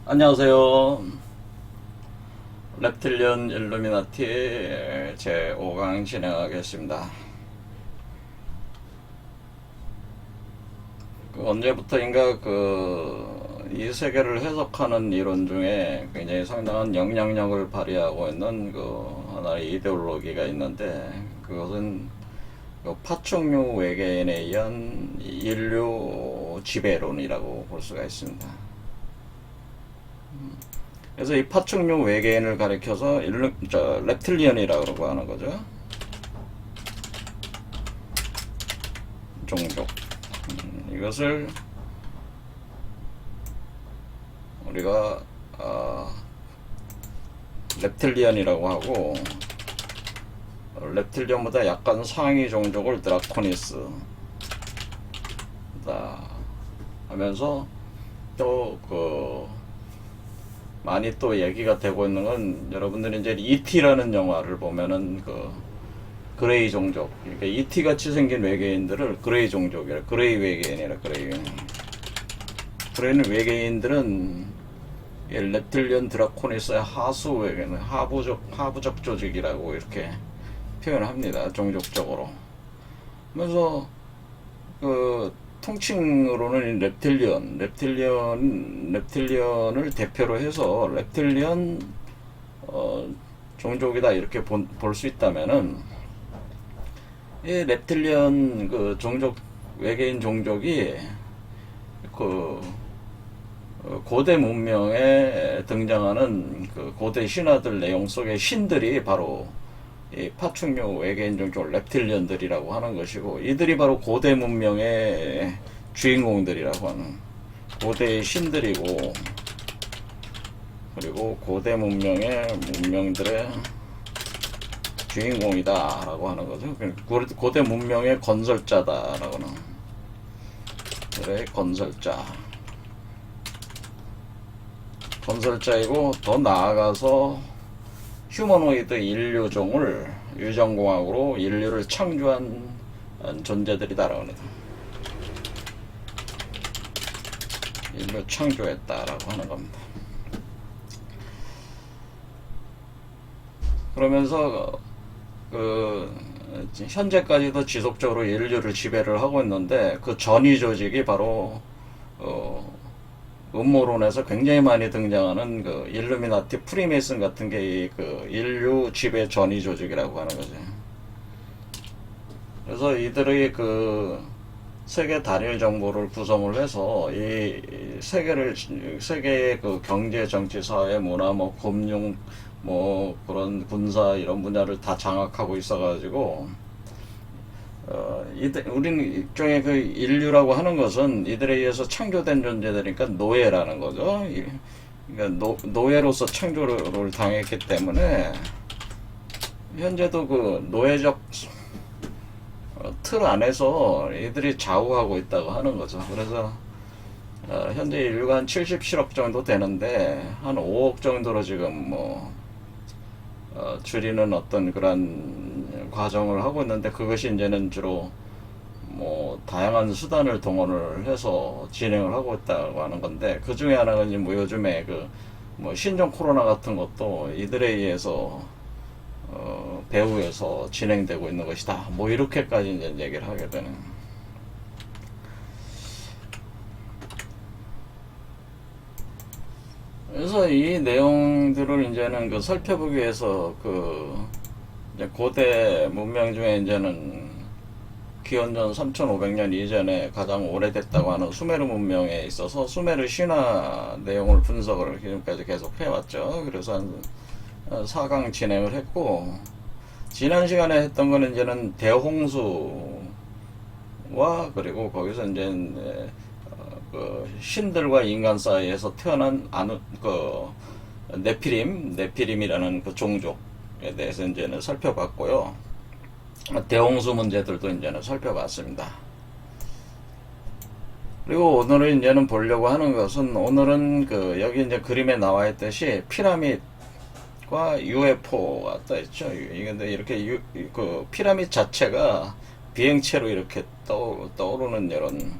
안녕하세요. reptilian 일루미나티 제 5강 진행하겠습니다. 언제부터인가 이 세계를 해석하는 이론 중에 굉장히 상당한 영향력을 발휘하고 있는 하나의 이데올로기가 있는데, 그것은 파충류 외계인에 의한 인류 지배론이라고 볼 수가 있습니다. 그래서 이 파충류 외계인을 가리켜서 reptilian이라고 하는 거죠. 종족. 이것을 우리가 reptilian이라고 하고, reptilian보다 약간 상위 종족을 드라코니스 하면서 또 많이 또 얘기가 되고 있는 건, 여러분들이 이제 E.T.라는 영화를 보면은 그레이 종족, 그러니까 E.T. 같이 생긴 외계인들을 그레이 종족이라, 그레이 외계인이라, 그레이 외계인들은 reptilian 드라코니스의 하수 외계인, 하부적 조직이라고 이렇게 표현합니다. 종족적으로. 그래서 통칭으로는 reptilian을 대표로 해서 reptilian 종족이다 이렇게 볼 수 있다면은, 이 reptilian 외계인 종족이 고대 문명에 등장하는 고대 신화들 내용 속의 신들이 바로 이 파충류 외계인 종족 reptilian들이라고 하는 것이고, 이들이 바로 고대 문명의 주인공들이라고 하는 고대의 신들이고, 그리고 고대 문명들의 주인공이다 라고 하는 거죠. 고대 문명의 건설자다 라고 하는, 그래, 건설자이고, 더 나아가서 휴머노이드 인류종을 유전공학으로 인류를 창조한 존재들이다라고 합니다. 인류 창조했다라고 하는 겁니다. 그러면서 현재까지도 지속적으로 인류를 지배를 하고 있는데, 그 전위 조직이 바로 음모론에서 굉장히 많이 등장하는 일루미나티 프리메이슨 같은 게 인류 지배 전위 조직이라고 하는 거죠. 그래서 이들의 세계 단일 정보를 구성을 해서 이 세계의 경제, 정치, 사회, 문화, 금융, 그런 군사 이런 분야를 다 장악하고 있어가지고, 우리는 일종의 인류라고 하는 것은 이들에 의해서 창조된 존재들이니까 노예라는 거죠. 그러니까 노예로서 창조를 당했기 때문에 현재도 노예적 틀 안에서 이들이 좌우하고 있다고 하는 거죠. 그래서 현재 인류가 한 77억 정도 되는데, 한 5억 정도로 지금 줄이는 어떤 그런 과정을 하고 있는데, 그것이 이제는 주로 다양한 수단을 동원을 해서 진행을 하고 있다고 하는 건데, 그 중에 하나가 이제 요즘에 신종 코로나 같은 것도 이들에 의해서 배후에서 진행되고 있는 것이다. 이렇게까지 이제 얘기를 하게 되는. 그래서 이 내용들을 이제는 살펴보기 위해서 이제 고대 문명 중에 이제는 기원전 3500년 이전에 가장 오래됐다고 하는 수메르 문명에 있어서 수메르 신화 내용을 분석을 지금까지 계속 해왔죠. 그래서 한 4강 진행을 했고, 지난 시간에 했던 거는 이제는 대홍수와, 그리고 거기서 이제 신들과 인간 사이에서 태어난 네피림이라는 종족에 대해서 이제는 살펴봤고요. 대홍수 문제들도 이제는 살펴봤습니다. 그리고 오늘은 이제는 보려고 하는 것은, 오늘은 여기 이제 그림에 나와 있듯이 피라밋과 UFO가 떠 있죠. 근데 이렇게 피라밋 자체가 비행체로 이렇게 떠오르는 이런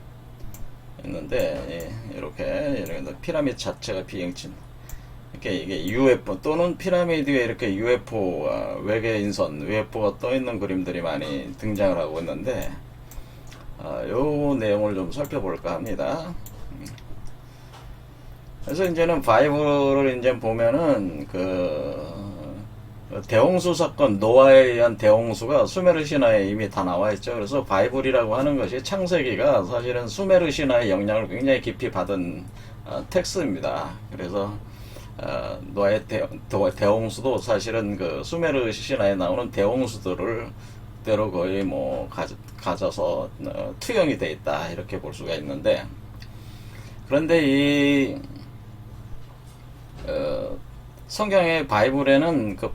있는데, 이렇게 피라미드 자체가 비행진. 이게 UFO 또는 피라미드 위에 이렇게 UFO가 외계 인선 UFO가 떠 있는 그림들이 많이 등장을 하고 있는데, 요 내용을 좀 살펴볼까 합니다. 그래서 이제는 바이블을 이제 보면은 대홍수 사건, 노아에 의한 대홍수가 수메르 신화에 이미 다 나와 있죠. 그래서 바이블이라고 하는 것이 창세기가 사실은 수메르 신화의 영향을 굉장히 깊이 받은 텍스트입니다. 그래서 노아의 대홍수도 사실은 그 수메르 신화에 나오는 대홍수들을 그대로 거의 뭐 가져서 투영이 돼 있다 이렇게 볼 수가 있는데, 그런데 이 성경의 바이블에는 그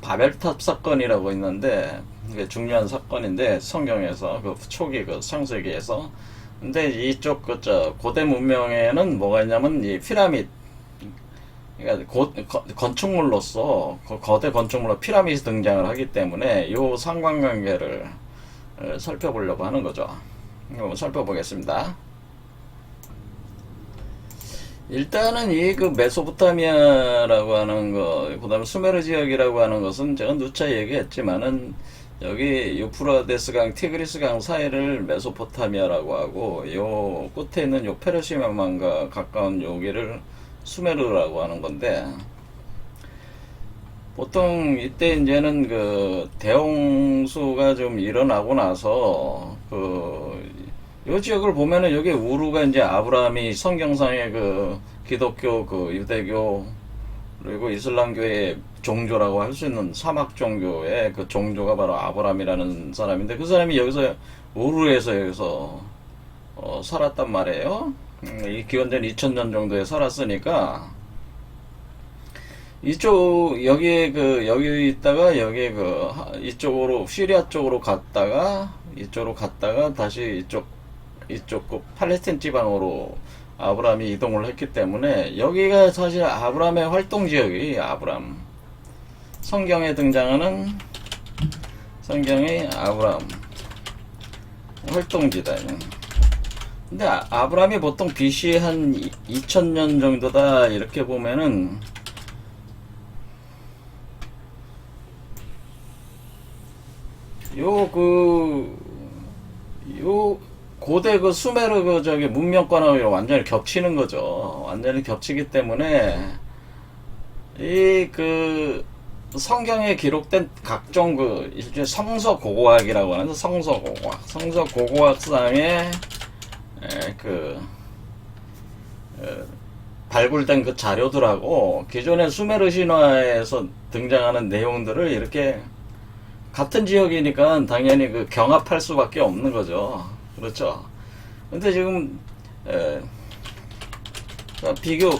바벨탑 사건이라고 있는데, 이게 중요한 사건인데 성경에서 그 초기 그 창세기에서. 근데 이쪽 고대 문명에는 뭐가 있냐면 이 피라미드, 그러니까 건축물로서 거대 건축물로 피라미드 등장을 하기 때문에 요 상관관계를 살펴보려고 하는 거죠. 한번 살펴보겠습니다. 일단은 이 그 메소포타미아라고 하는 거, 그 다음에 수메르 지역이라고 하는 것은 제가 누차 얘기했지만은 여기 유프라데스강, 티그리스강 사이를 메소포타미아라고 하고, 요 끝에 있는 요 페르시아만과 가까운 여기를 수메르라고 하는 건데, 보통 이때 이제는 그 대홍수가 좀 일어나고 나서 요 지역을 보면은 여기 우루가 이제 아브라함이 성경상의 그 기독교, 그 유대교 그리고 이슬람교의 종교라고 할 수 있는 사막 종교의 그 종교가 바로 아브라함이라는 사람인데, 그 사람이 여기서 우루에서 여기서 살았단 말이에요. 이 기원전 2000년 정도에 살았으니까 여기에 여기 있다가 여기 이쪽으로 시리아 쪽으로 갔다가 이쪽으로 갔다가 다시 이쪽 그 팔레스타인 지방으로 아브라함이 이동을 했기 때문에 여기가 사실 아브라함의 활동 지역이 성경에 등장하는 성경의 아브라함 활동지다. 근데 아브라함이 보통 BC 한 2000년 정도다 이렇게 보면은, 요 고대 수메르 문명권하고 완전히 겹치는 거죠. 완전히 겹치기 때문에 이 성경에 기록된 각종 일종의 성서고고학이라고 하는 성서고고학상의 발굴된 그 자료들하고 기존의 수메르 신화에서 등장하는 내용들을 이렇게 같은 지역이니까 당연히 경합할 수밖에 없는 거죠. 그렇죠. 근데 지금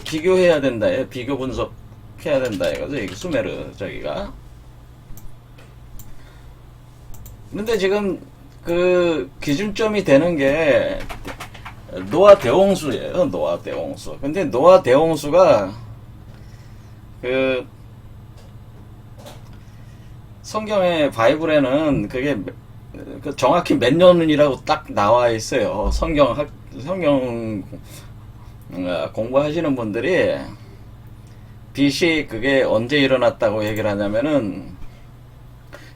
비교해야 된다. 비교 분석해야 된다. 이거죠. 수메르 저기가. 근데 지금 기준점이 되는 게 노아 대홍수예요. 노아 대홍수. 근데 노아 대홍수가 성경의 바이블에는 그게 정확히 몇 년이라고 딱 나와 있어요. 성경 공부하시는 분들이 BC 그게 언제 일어났다고 얘기를 하냐면은,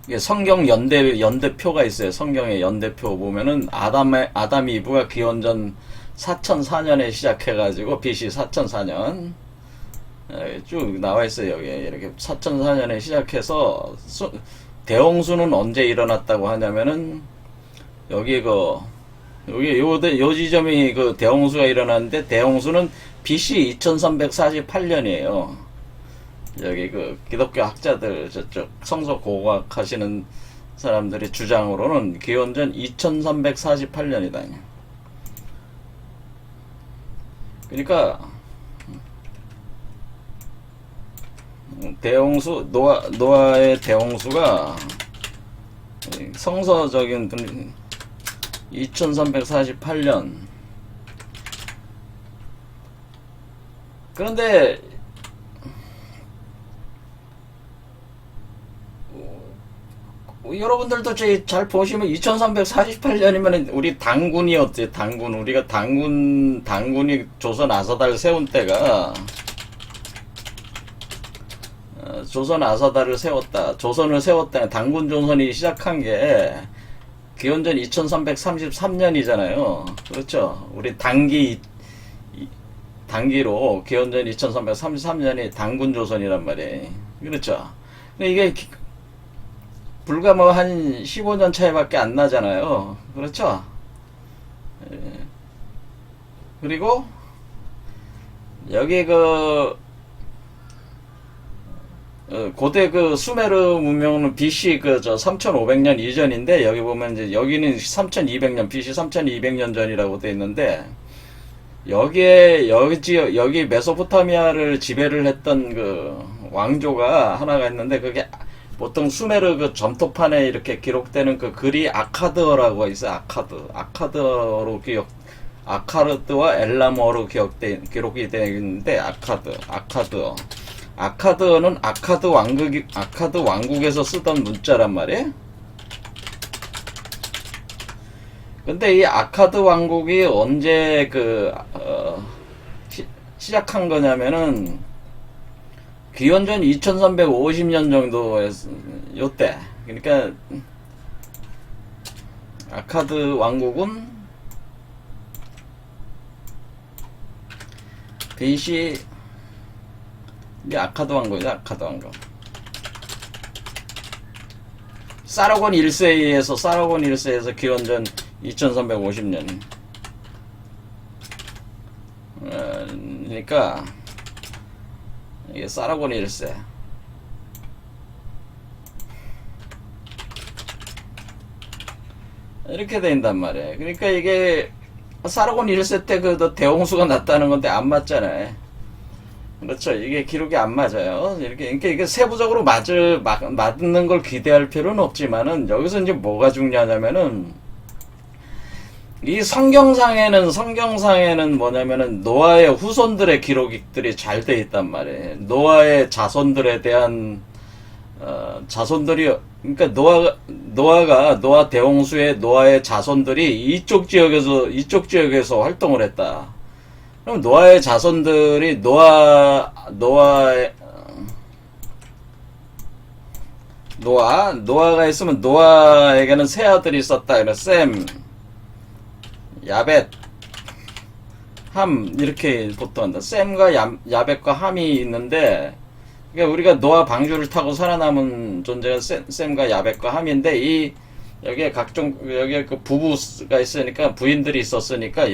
이게 성경 연대표가 있어요. 성경의 연대표 보면은 아담 이브가 기원전 4004년에 시작해가지고 BC 4004년 쭉 나와 있어요. 여기 이렇게 4004년에 시작해서 대홍수는 언제 일어났다고 하냐면은 여기 요 지점이 대홍수가 일어났는데, 대홍수는 BC 2348년이에요. 여기 기독교 학자들 저쪽 성서고고학 하시는 사람들의 주장으로는 기원전 2348년이다. 그러니까 대홍수, 노아의 대홍수가 성서적인 2348년. 그런데 여러분들도 잘 보시면 2348년이면 우리 당군이었지, 당군. 우리가 당군이 조선 아사다를 세운 때가, 조선 아사다를 세웠다. 조선을 세웠다. 당군 조선이 시작한 게 기원전 2333년이잖아요. 그렇죠. 우리 단기로 기원전 2333년이 당군 조선이란 말이에요. 그렇죠. 근데 이게 불과 뭐 한 15년 차이밖에 안 나잖아요. 그렇죠. 예. 그리고 여기 고대 수메르 문명은 BC 3500년 이전인데, 여기 보면 이제 여기는 3200년, BC 3200년 전이라고 돼 있는데, 여기 메소포타미아를 지배를 했던 왕조가 하나가 있는데, 그게 보통 수메르 점토판에 이렇게 기록되는 글이 아카드어라고 있어요. 아카드와 엘라모로 기록이 되어 있는데, 아카드어는 아카드 왕국에서 쓰던 문자란 말이에요. 근데 이 아카드 왕국이 언제 시작한 거냐면은 기원전 2350년 정도에서 요때. 그러니까 아카드 왕국은 BC, 이게 아카드 왕국이죠. 아카드 왕국. 사라곤 1세에서 기원전 2350년. 그러니까 이게 사라곤 1세. 이렇게 된단 말이에요. 그러니까 이게 사라곤 1세 때 대홍수가 났다는 건데 안 맞잖아요. 그렇죠. 이게 기록이 안 맞아요. 그러니까 이게 세부적으로 맞는 걸 기대할 필요는 없지만은, 여기서 이제 뭐가 중요하냐면은, 이 성경상에는 뭐냐면은, 노아의 후손들의 기록들이 잘 돼 있단 말이에요. 노아의 자손들에 대한, 그러니까 노아 대홍수의 노아의 자손들이 이쪽 지역에서 활동을 했다. 그럼 노아의 자손들이 노아가 있으면 노아에게는 세 아들이 있었다. 그래 셈, 야벳, 함 이렇게 보통 한다. 셈과 야벳과 함이 있는데, 그러니까 우리가 노아 방주를 타고 살아남은 존재가 셈과 야벳과 함인데, 여기에 부부가 있으니까, 부인들이 있었으니까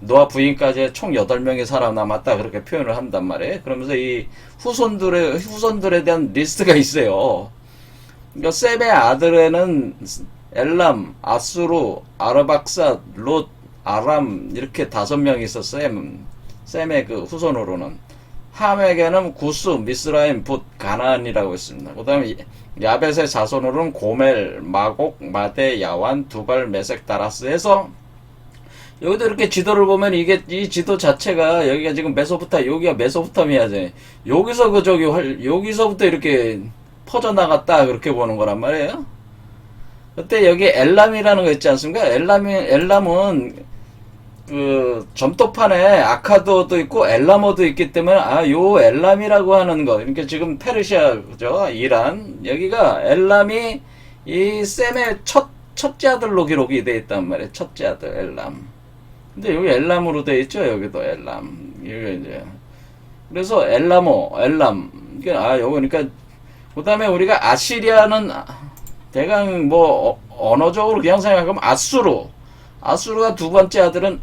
노아 부인까지 총 8명이 살아남았다, 그렇게 표현을 한단 말이에요. 그러면서 이 후손들에 대한 리스트가 있어요. 그러니까 셈의 아들에는 엘람, 아수르, 아르박사, 롯, 아람 이렇게 5명이 있었어요. 셈의 후손으로는. 함에게는 구스, 미스라임, 붓, 가나안이라고 있습니다. 그 다음에 야벳의 자손으로는 고멜, 마곡, 마데, 야완, 두발, 메색, 다라스 해서, 여기도 이렇게 지도를 보면 이 지도 자체가 여기가 지금 여기가 메소포타미아지. 여기서부터 이렇게 퍼져나갔다, 그렇게 보는 거란 말이에요. 그때 여기 엘람이라는 거 있지 않습니까? 엘람은 점토판에 아카드어도 있고 엘라모도 있기 때문에, 요 엘람이라고 하는 거. 그러니까 지금 페르시아죠. 이란. 여기가 엘람이 이 셈의 첫째 아들로 기록이 돼 있단 말이에요. 첫째 아들, 엘람. 근데 여기 엘람으로 돼 있죠. 여기도 엘람. 여기 이제. 그래서 엘람. 그러니까, 그 다음에 우리가 아시리아는 대강 언어적으로 그냥 생각하면 아수르가 두 번째 아들은,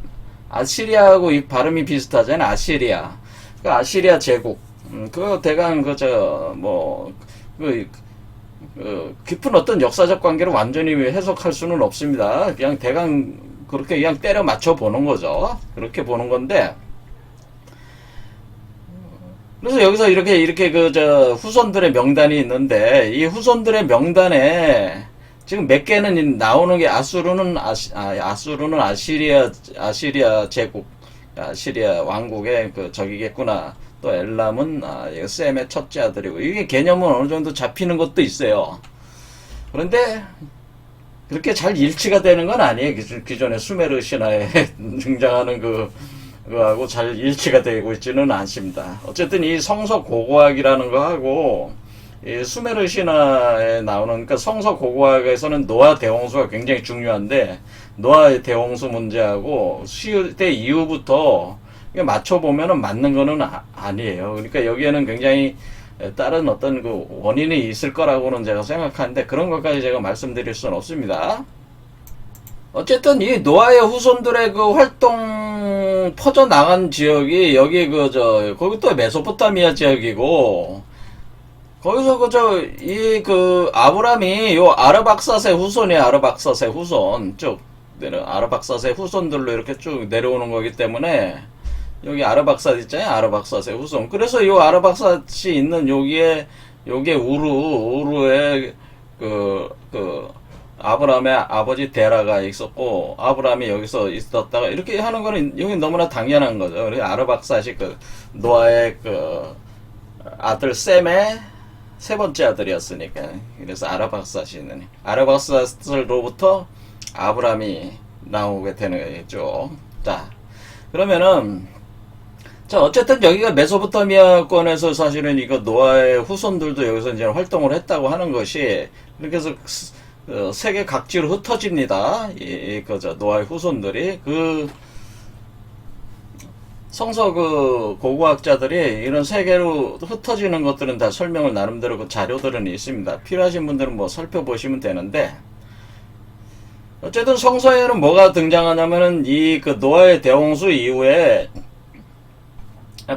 아시리아하고 이 발음이 비슷하잖아요. 아시리아. 아시리아 제국. 대강 깊은 어떤 역사적 관계를 완전히 해석할 수는 없습니다. 그냥 대강 그렇게 그냥 때려 맞춰 보는 거죠. 그렇게 보는 건데, 그래서 여기서 이렇게 후손들의 명단이 있는데, 이 후손들의 명단에 지금 몇 개는 나오는 게, 아수르는 아시리아 제국, 아시리아 왕국의 적이겠구나. 또 엘람은 셈의 첫째 아들이고, 이게 개념은 어느 정도 잡히는 것도 있어요. 그런데 그렇게 잘 일치가 되는 건 아니에요. 기존의 수메르 신화에 등장하는 그거하고 잘 일치가 되고 있지는 않습니다. 어쨌든 이 성서 고고학이라는 거하고 이 수메르 신화에 나오는, 그러니까 성서 고고학에서는 노아 대홍수가 굉장히 중요한데, 노아의 대홍수 문제하고 시대 이후부터 맞춰보면은 맞는 거는 아니에요. 그러니까 여기에는 굉장히 다른 어떤 그 원인이 있을 거라고는 제가 생각하는데, 그런 것까지 제가 말씀드릴 수는 없습니다. 어쨌든 이 노아의 후손들의 그 활동 퍼져나간 지역이 여기 거기 또 메소포타미아 지역이고, 거기서 아브람이 요 아르박사세 후손이에요. 아르박사세 후손 쭉 아르박사세 후손들로 이렇게 쭉 내려오는 거기 때문에, 여기 아르박삿 있잖아요. 아르박삿의 후손. 그래서 요 아르박삿이 있는 요게 우르에 아브람의 아버지 데라가 있었고, 아브람이 여기서 있었다가 이렇게 하는 거는 여기 너무나 당연한 거죠. 그래서 아르박삿이 노아의 아들 셈의 세 번째 아들이었으니까. 그래서 아르박삿이 있는, 아르박삿으로부터 아브람이 나오게 되는 거죠. 자, 그러면은, 자, 어쨌든 여기가 메소포타미아권에서 사실은 이거 노아의 후손들도 여기서 이제 활동을 했다고 하는 것이, 이렇게 해서 세계 각지로 흩어집니다. 노아의 후손들이. 성서 고고학자들이 이런 세계로 흩어지는 것들은 다 설명을 나름대로 자료들은 있습니다. 필요하신 분들은 뭐 살펴보시면 되는데, 어쨌든 성서에는 뭐가 등장하냐면은 노아의 대홍수 이후에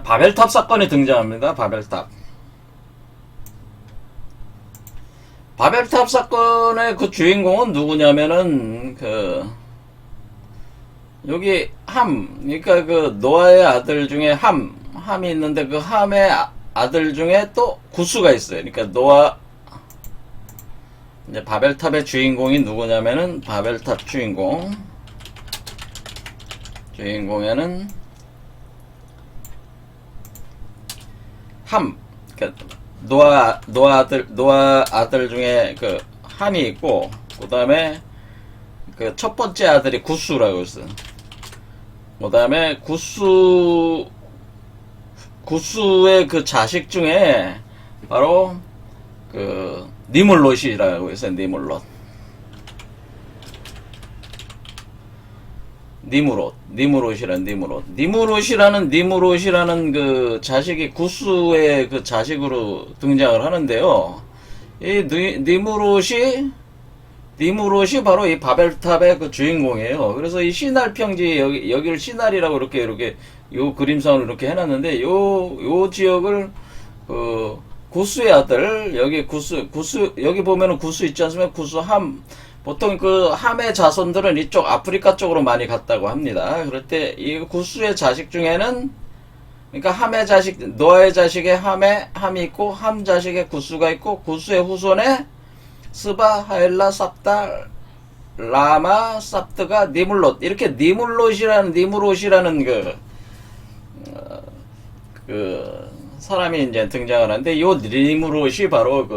바벨탑 사건이 등장합니다. 바벨탑 사건의 그 주인공은 누구냐면은 여기 그러니까 노아의 아들 중에 함이 있는데, 그 함의 아들 중에 또 구스가 있어요. 그러니까 이제 바벨탑의 주인공이 누구냐면은, 바벨탑 주인공에는 그러니까 노아 아들 중에 함이 있고, 그 다음에 첫 번째 아들이 구스라고 있어요. 그 다음에 구스의 그 자식 중에 바로 니물롯이라고 있어요. 니무롯이라는 그 자식이 구스의 그 자식으로 등장을 하는데요. 이 니무롯이 바로 이 바벨탑의 그 주인공이에요. 그래서 이 시날 평지, 여기를 시날이라고 이렇게 요 그림상으로 이렇게 해놨는데, 요 지역을 구스의 아들, 여기 여기 보면은 구스 있지 않습니까? 보통 함의 자손들은 이쪽 아프리카 쪽으로 많이 갔다고 합니다. 그럴 때 이 구스의 자식 중에는, 그러니까 노아의 자식에 함이 있고, 함 자식에 구스가 있고, 구스의 후손에 스바, 하엘라, 삽다, 라마, 삽드가 니물롯, 이렇게 니무롯이라는 사람이 이제 등장을 하는데, 요 니무롯이 바로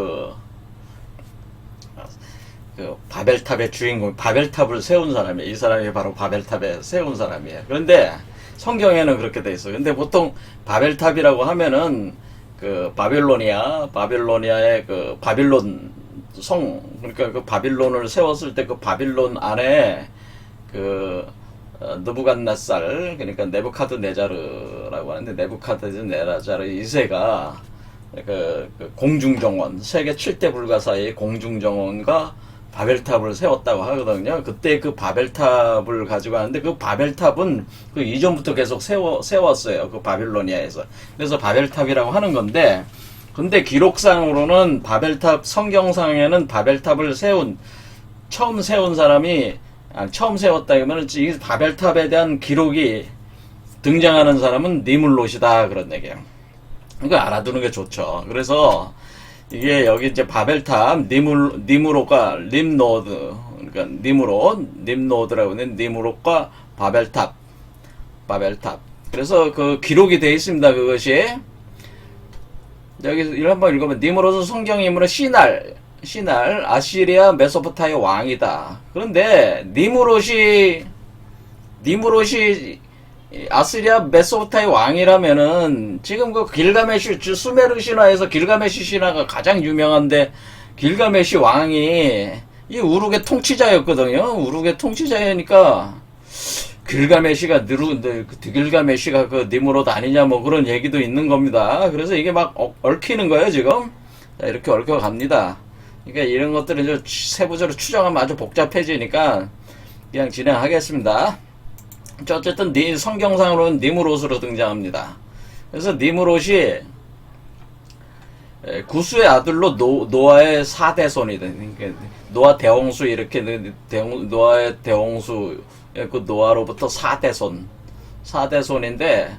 바벨탑의 주인공, 바벨탑을 세운 사람이에요. 이 사람이 바로 바벨탑에 세운 사람이에요. 그런데 성경에는 그렇게 돼 있어요. 근데 보통 바벨탑이라고 하면은 바빌로니아의 바빌론 성, 그러니까 바빌론을 세웠을 때 바빌론 안에 느부갓네살, 그러니까 네부카드네자르라고 하는데, 네부카드네자르 2세가 공중정원, 세계 7대 불가사의 공중정원과 바벨탑을 세웠다고 하거든요. 그때 그 바벨탑을 가지고 하는데, 그 바벨탑은 이전부터 계속 세웠어요. 바빌로니아에서. 그래서 바벨탑이라고 하는 건데, 근데 기록상으로는 성경상에는 바벨탑을 처음 세운 사람이, 처음 세웠다면 이 바벨탑에 대한 기록이 등장하는 사람은 니물롯이다, 그런 얘기예요. 이거 알아두는 게 좋죠. 그래서 이게 여기 이제 바벨탑, 니무롯과 림노드, 그러니까 님노드라고 하는 니무롯과 바벨탑. 그래서 기록이 되어 있습니다. 그것이 여기 한번 읽으면, 니무롯은 성경 인물은 신할 아시리아 메소포타미아 왕이다. 그런데 니무롯이 아시리아 메소포타미아 왕이라면은 지금 그 길가메시 수메르 신화에서 길가메시 신화가 가장 유명한데 길가메시 왕이 이 우르크의 통치자였거든요. 우르크의 통치자니까 길가메시가 길가메시가 그 니무롯 아니냐 뭐 그런 얘기도 있는 겁니다. 그래서 이게 막 얽히는 거예요 지금. 자, 이렇게 얽혀 갑니다. 그러니까 이런 것들은 이제 세부적으로 추정하면 아주 복잡해지니까 그냥 진행하겠습니다. 어쨌든 성경상으로는 니무롯으로 등장합니다. 그래서 니무롯이 구스의 아들로 노아의 4대손이다. 그러니까 노아 대홍수 이렇게 노아의 대홍수 그 노아로부터 4대손인데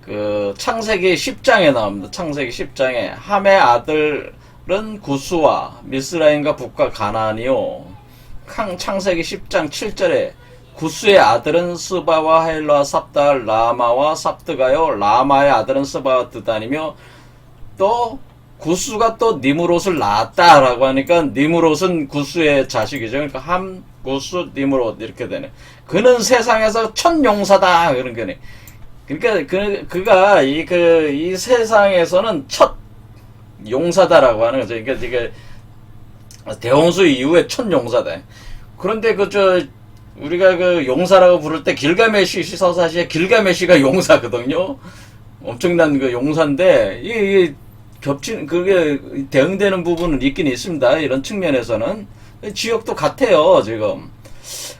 그 창세기 10장에 나옵니다. 창세기 10장에 함의 아들은 구스와 미스라임과 북과 가나안이요. 창세기 10장 7절에 구스의 아들은 스바와 헬라와 삽다 라마와 삽드가요. 라마의 아들은 스바와 드단이며 또 구스가 또 니무롯을 낳았다라고 하니까 니무롯은 구스의 자식이죠. 그러니까 함, 구스, 니무롯 이렇게 되네. 그는 세상에서 첫 용사다 그런 거네. 그러니까 그가 이 세상에서는 첫 용사다라고 하는 거죠. 그러니까 이게 대홍수 이후에 첫 용사다. 그런데 우리가 그 용사라고 부를 때 길가메시 서사시에 길가메시가 용사거든요. 엄청난 그 용사인데 이게 그게 대응되는 부분은 있긴 있습니다. 이런 측면에서는 지역도 같아요 지금.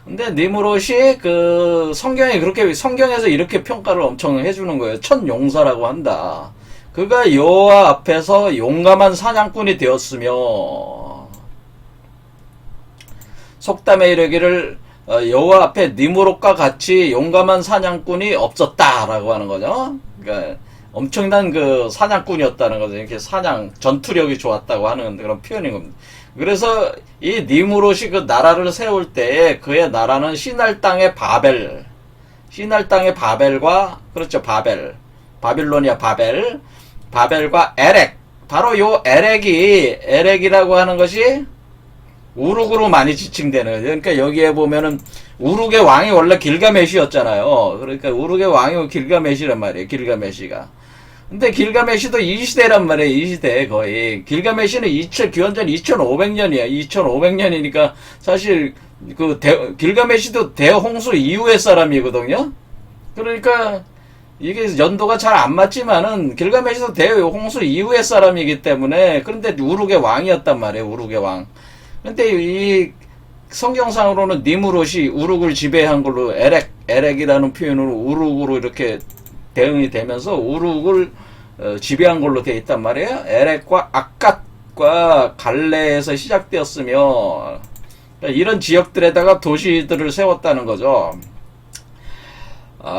근데 니무롯이 그 성경에서 이렇게 평가를 엄청 해주는 거예요. 첫 용사라고 한다. 그가 여호와 앞에서 용감한 사냥꾼이 되었으며 속담에 이르기를 여호와 앞에 니무롯과 같이 용감한 사냥꾼이 없었다라고 하는 거죠. 그러니까 엄청난 그 사냥꾼이었다는 거죠. 이렇게 전투력이 좋았다고 하는 그런 표현인 겁니다. 그래서 이 니무롯이 그 나라를 세울 때 그의 나라는 시날 땅의 바벨과 그렇죠 바빌로니아 바벨과 에렉 바로 요 에렉이라고 하는 것이 우르크로 많이 지칭되는 거죠. 그러니까 여기에 보면은 우르크의 왕이 원래 길가메시였잖아요. 그러니까 우르크의 왕이 길가메시란 말이에요. 길가메시가. 근데 길가메시도 이 시대란 말이에요. 이 시대 거의. 길가메시는 기원전 2500년이야. 2500년이니까 사실 길가메시도 대홍수 이후의 사람이거든요. 그러니까 이게 연도가 잘 안 맞지만은 길가메시도 대홍수 이후의 사람이기 때문에 그런데 우르크의 왕이었단 말이에요. 우르크의 왕. 근데 이 성경상으로는 니무롯이 우르크를 지배한 걸로 에렉이라는 표현으로 우르크로 이렇게 대응이 되면서 우르크를 지배한 걸로 되어 있단 말이에요. 에렉과 악갓과 갈레에서 시작되었으며 이런 지역들에다가 도시들을 세웠다는 거죠.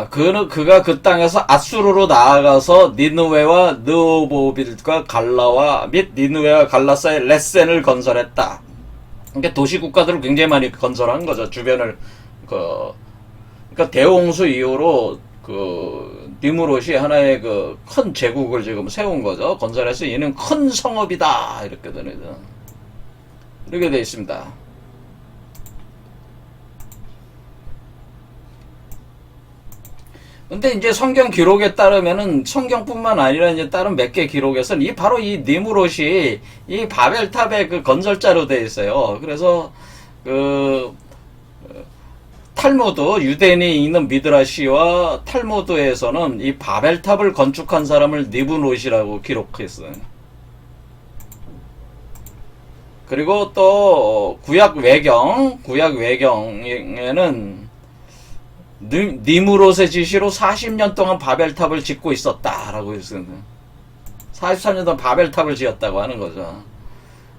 그가 그 땅에서 아수르로 나아가서 니느웨와 느오보빌과 갈라와 및 니느웨와 갈라 사이 레센을 건설했다. 그러니까 도시 국가들을 굉장히 많이 건설한 거죠. 주변을 그러니까 대홍수 이후로 니무롯이 하나의 큰 제국을 지금 세운 거죠. 건설해서 얘는 큰 성읍이다 이렇게 돼 있습니다. 근데 이제 성경 기록에 따르면은 성경뿐만 아니라 이제 다른 몇 개 기록에서는 바로 이 니무롯이 이 바벨탑의 그 건설자로 되어 있어요. 그래서 탈무드 유대인이 있는 미드라시와 탈무드에서는 이 바벨탑을 건축한 사람을 니브롯이라고 기록했어요. 그리고 또 구약 외경에는 니무롯의 지시로 40년 동안 바벨탑을 짓고 있었다라고 했습니다. 43년 동안 바벨탑을 지었다고 하는 거죠.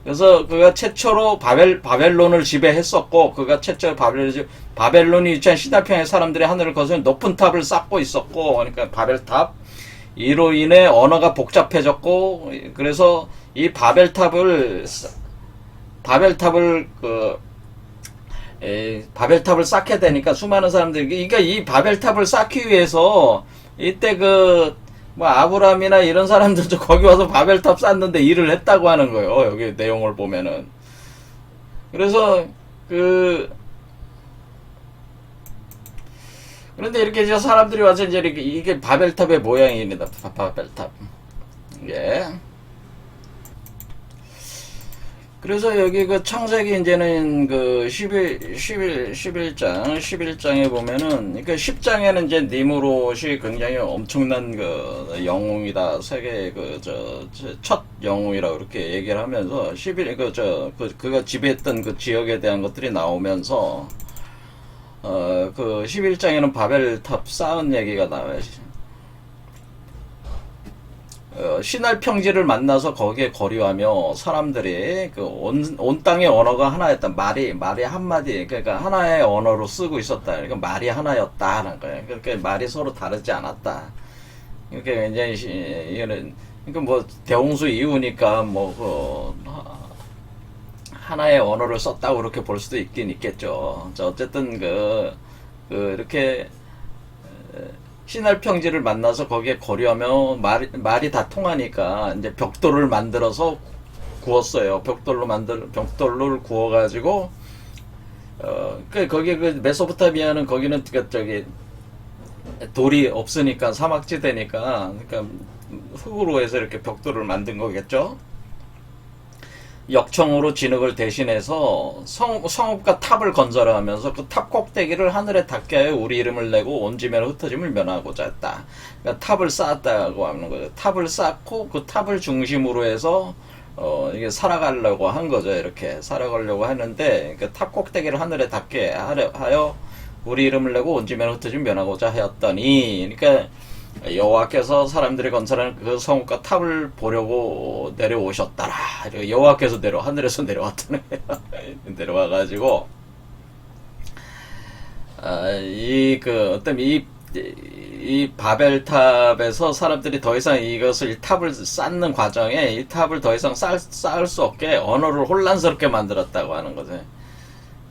그래서 그가 최초로 바벨론을 지배했었고, 그가 최초로 바벨론이 위치한 시나평의 사람들이 하늘을 거스는 높은 탑을 쌓고 있었고, 그러니까 바벨탑. 이로 인해 언어가 복잡해졌고, 그래서 이 바벨탑을 쌓게 되니까 수많은 사람들이, 그러니까 이 바벨탑을 쌓기 위해서 이때 아브라함이나 이런 사람들도 거기 와서 바벨탑 쌓는데 일을 했다고 하는 거예요. 여기 내용을 보면은. 그래서 그 그런데 이렇게 이제 사람들이 와서 이제 이게 바벨탑의 모양입니다. 바벨탑. 예. 그래서 여기 그 창세기 이제는 그 11장에 보면은, 그러니까 10장에는 이제 니무롯이 굉장히 엄청난 그 영웅이다. 세계 첫 영웅이라 그렇게 얘기를 하면서, 그가 지배했던 그 지역에 대한 것들이 나오면서, 그 11장에는 바벨탑 쌓은 얘기가 나와요. 신할 평지를 만나서 거기에 거류하며 사람들이 그 온 땅의 언어가 하나였다. 말이 한마디, 그러니까 하나의 언어로 쓰고 있었다. 그러니까 말이 하나였다 하는 거예요. 그러니까 말이 서로 다르지 않았다. 그러니까 굉장히 이거는, 그러니까 뭐 대홍수 이후니까 뭐 하나의 언어를 썼다고 그렇게 볼 수도 있긴 있겠죠. 어쨌든 이렇게 신할 평지를 만나서 거기에 거류하며 말이 다 통하니까 이제 벽돌을 만들어서 구웠어요. 벽돌을 구워가지고 거기 그 메소포타미아는 거기는 돌이 없으니까 사막지대니까, 그러니까 흙으로 해서 이렇게 벽돌을 만든 거겠죠. 역청으로 진흙을 대신해서 성읍과 탑을 건설하면서 그 탑 꼭대기를 하늘에 닿게 하여 우리 이름을 내고 온 지면의 흩어짐을 면하고자 했다. 그러니까 탑을 쌓았다고 하는 거죠. 탑을 쌓고 그 탑을 중심으로 해서 이게 살아가려고 한 거죠. 이렇게 살아가려고 했는데 그 탑 꼭대기를 하늘에 닿게 하여 우리 이름을 내고 온 지면의 흩어짐을 면하고자 하였더니, 그러니까 여호와께서 사람들이 건설한 그 성읍과 탑을 보려고 내려오셨더라. 여호와께서 하늘에서 내려왔다는 거예요. 내려와가지고 이 바벨탑에서 사람들이 더 이상 이 탑을 쌓는 과정에 이 탑을 더 이상 쌓을 수 없게 언어를 혼란스럽게 만들었다고 하는 거죠.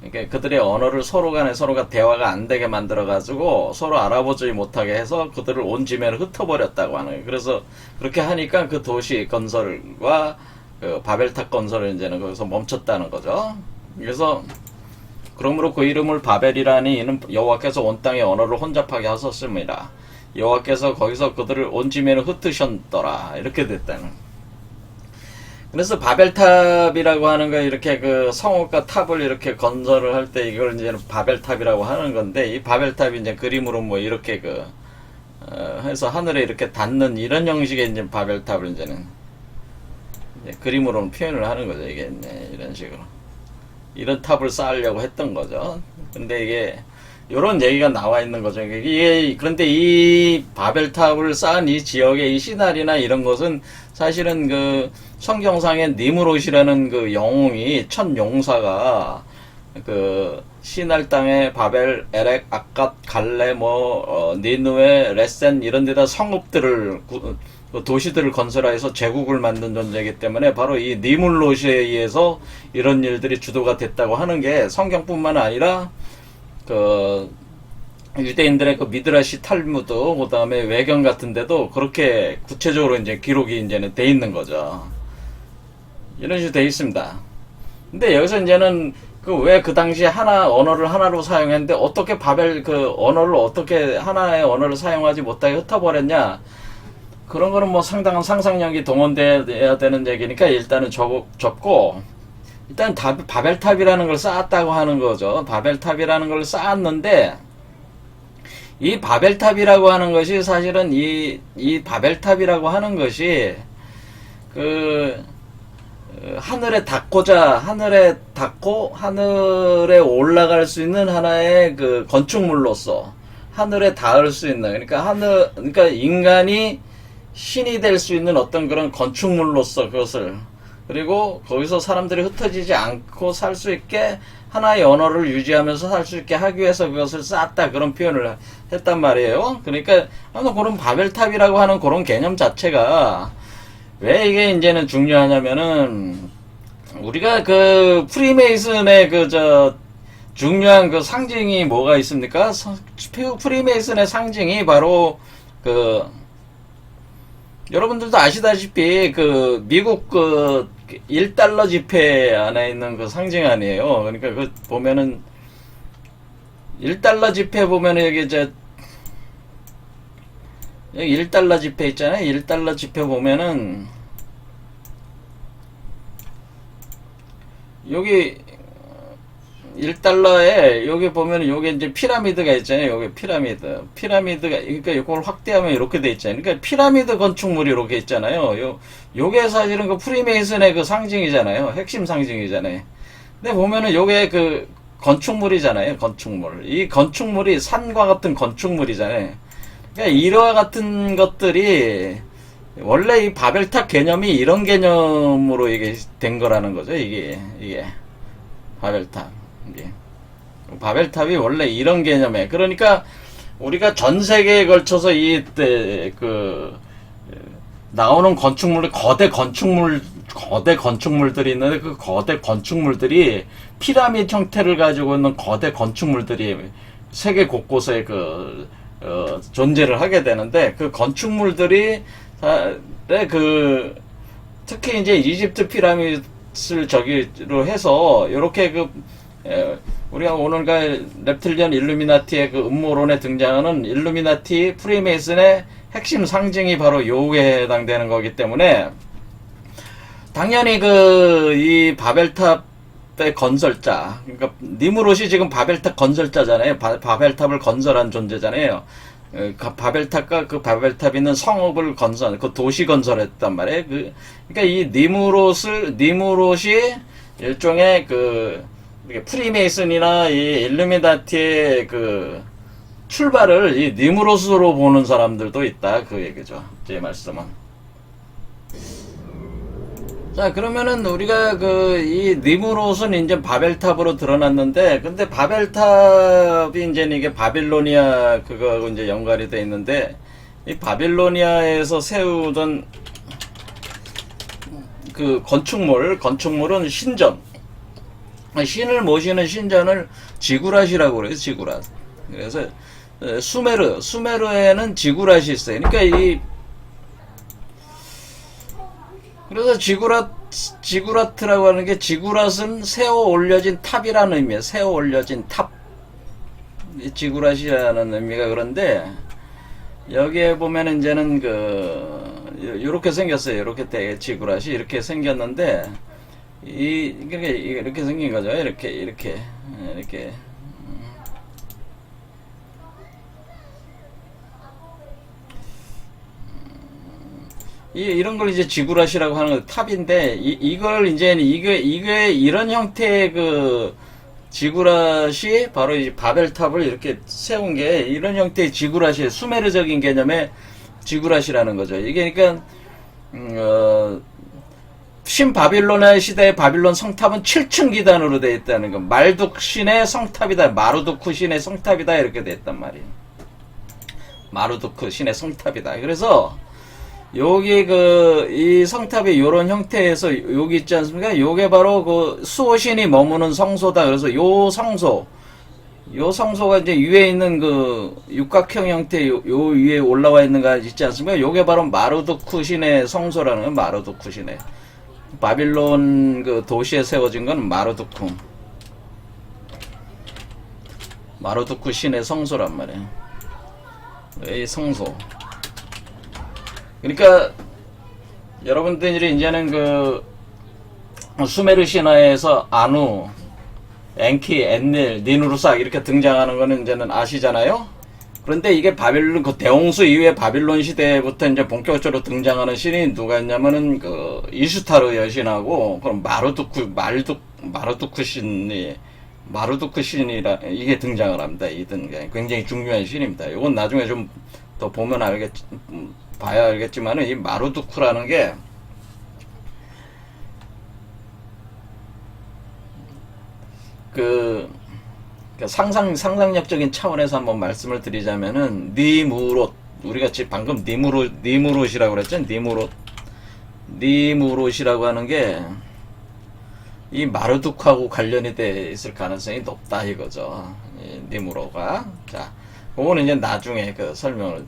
그러니까 그들의 언어를 서로가 대화가 안 되게 만들어가지고 서로 알아보지 못하게 해서 그들을 온 지면을 흩어버렸다고 하는 거예요. 그래서 그렇게 하니까 그 도시 건설과 그 바벨탑 건설을 이제는 거기서 멈췄다는 거죠. 그래서 그러므로 그 이름을 바벨이라니 이는 여호와께서 온 땅의 언어를 혼잡하게 하셨습니다. 여호와께서 거기서 그들을 온 지면을 흩으셨더라. 이렇게 됐다는. 그래서 바벨탑이라고 하는 거, 이렇게 그 성읍과 탑을 이렇게 건설을 할 때 이걸 이제 바벨탑이라고 하는 건데, 이 바벨탑이 이제 그림으로 뭐 이렇게 해서 하늘에 이렇게 닿는 이런 형식의 이제 바벨탑을 이제는 그림으로는 표현을 하는 거죠. 이게 이런 식으로. 이런 탑을 쌓으려고 했던 거죠. 근데 이게 요런 얘기가 나와 있는 거죠. 그런데 이 바벨탑을 쌓은 이 지역의 이 시날이나 이런 것은 사실은 그 성경상의 니무롯이라는 그 영웅이 첫 용사가 그 시날 땅의 바벨, 에렉, 아갓, 갈레, 니누에, 레센 이런 데다 성읍들을 도시들을 건설해서 제국을 만든 존재이기 때문에 바로 이 니물롯에 의해서 이런 일들이 주도가 됐다고 하는 게 성경뿐만 아니라 그 유대인들의 그 미드라시 탈무드, 그 다음에 외경 같은 데도 그렇게 구체적으로 이제 기록이 이제는 돼 있는 거죠. 이런 식으로 돼 있습니다. 근데 여기서 이제는 왜 그 당시에 언어를 하나로 사용했는데 어떻게 언어를 어떻게 하나의 언어를 사용하지 못하게 흩어버렸냐? 그런 거는 뭐 상당한 상상력이 동원돼야 되는 얘기니까 일단은 접고, 일단 바벨탑이라는 걸 쌓았다고 하는 거죠. 바벨탑이라는 걸 쌓았는데, 이 바벨탑이라고 하는 것이 사실은 이 바벨탑이라고 하는 것이 하늘에 닿고 하늘에 올라갈 수 있는 하나의 그 건축물로서 하늘에 닿을 수 있는, 그러니까 인간이 신이 될 수 있는 어떤 그런 건축물로서 그것을, 그리고 거기서 사람들이 흩어지지 않고 살 수 있게 하나의 언어를 유지하면서 살 수 있게 하기 위해서 그것을 쌓았다, 그런 표현을 했단 말이에요. 그러니까 그런 바벨탑이라고 하는 그런 개념 자체가 왜 이게 이제는 중요하냐면은, 우리가 그 프리메이슨의 중요한 그 상징이 뭐가 있습니까? 프리메이슨의 상징이 바로 여러분들도 아시다시피 미국 1달러 지폐 안에 있는 그 상징 아니에요. 그러니까 그 보면은 1달러 지폐 보면은 여기 여기 1달러 지폐 있잖아요. 1달러 지폐 보면은 여기 1달러에 여기 보면 요게 이제 피라미드가 있잖아요. 요게 피라미드가 그러니까 이걸 확대하면 이렇게 돼 있잖아요. 그러니까 피라미드 건축물이 이렇게 있잖아요. 요게 사실은 그 프리메이슨의 그 상징이잖아요. 핵심 상징이잖아요. 근데 보면은 요게 그 건축물이잖아요. 건축물. 이 건축물이 산과 같은 건축물이잖아요. 그러니까 이와 같은 것들이 원래 이 바벨탑 개념이 이런 개념으로 이게 된 거라는 거죠. 이게 바벨탑. 이게 바벨탑이 원래 이런 개념에, 그러니까 우리가 전 세계에 걸쳐서 이때 나오는 건축물이 거대 건축물들이 있는데 그 거대 건축물들이 피라미드 형태를 가지고 있는 거대 건축물들이 세계 곳곳에 존재를 하게 되는데, 그 건축물들이 특히 이제 이집트 피라미드를 저기로 해서 이렇게 우리가 오늘날 reptilian 일루미나티의 그 음모론에 등장하는 일루미나티 프리메이슨의 핵심 상징이 바로 요게 해당되는 거기 때문에, 당연히 이 바벨탑의 건설자, 그러니까 니무롯이 지금 바벨탑 건설자잖아요. 바벨탑을 건설한 존재잖아요. 바벨탑과 그 바벨탑 있는 성읍을 그 도시 건설했단 말이에요. 그러니까 이 니무롯이 일종의 프리메이슨이나 이 일루미나티의 출발을 이 니무롯으로 보는 사람들도 있다, 그 얘기죠. 제 말씀은. 자, 그러면은 우리가 이 니무롯은 이제 바벨탑으로 드러났는데, 근데 바벨탑이 이제 이게 바빌로니아 그거하고 이제 연관이 돼 있는데, 이 바빌로니아에서 세우던 그 건축물은 신전. 신을 모시는 신전을 지구랏이라고 그래요, 지구랏. 그래서 수메르에는 지구랏이 있어요. 그러니까 그래서 지구라트라고 하는 게, 지구랏은 세워 올려진 탑이라는 의미예요. 세워 올려진 탑. 지구랏이라는 의미가 그런데, 여기에 보면 이제는 요렇게 생겼어요. 요렇게 지구랏이 이렇게 생겼는데, 이렇게 생긴 거죠. 이렇게. 이런 걸 이제 지구랏이라고 하는 탑인데, 이걸 이제 이게 이런 형태의 지구랏이 바로 이 바벨탑을 이렇게 세운 게 이런 형태의 지구랏이 수메르적인 개념의 지구랏이라는 거죠. 이게 그러니까 신바빌로니아 시대의 바빌론 성탑은 7층 기단으로 되어 있다는 거. 말둑 신의 성탑이다, 마르두크 신의 성탑이다, 이렇게 되어 있단 말이에요. 마르두크 신의 성탑이다. 그래서 여기 이 성탑이 요런 형태에서 여기 있지 않습니까? 요게 바로 수호신이 머무는 성소다. 그래서 요 성소가 이제 위에 있는 육각형 형태 요 위에 올라와 있는 거 있지 않습니까? 요게 바로 마르두크 신의 성소라는 거예요. 마르두크 신의. 바빌론 도시에 세워진 건 마르두크 신의 성소란 말이에요. 이 성소. 그러니까 여러분들이 이제는 수메르 신화에서 아누, 엔키, 엔닐, 니누르삭 이렇게 등장하는 거는 이제는 아시잖아요. 그런데 이게 바빌론 대홍수 이후에 바빌론 시대부터 이제 본격적으로 등장하는 신이 누가였냐면은 이슈타르 여신하고 그럼 마르두크 신이라 이게 등장을 합니다. 굉장히 중요한 신입니다. 이건 나중에 좀 더 보면 봐야 알겠지만은 이 마르두크라는 게 상상력적인 차원에서 한번 말씀을 드리자면은 니무롯, 우리가 지금 방금 니무롯이라고 그랬죠. 니무롯이라고 하는 게 이 마르두크하고 관련이 돼 있을 가능성이 높다 이거죠. 니무롯가. 자, 그거는 이제 나중에 설명을.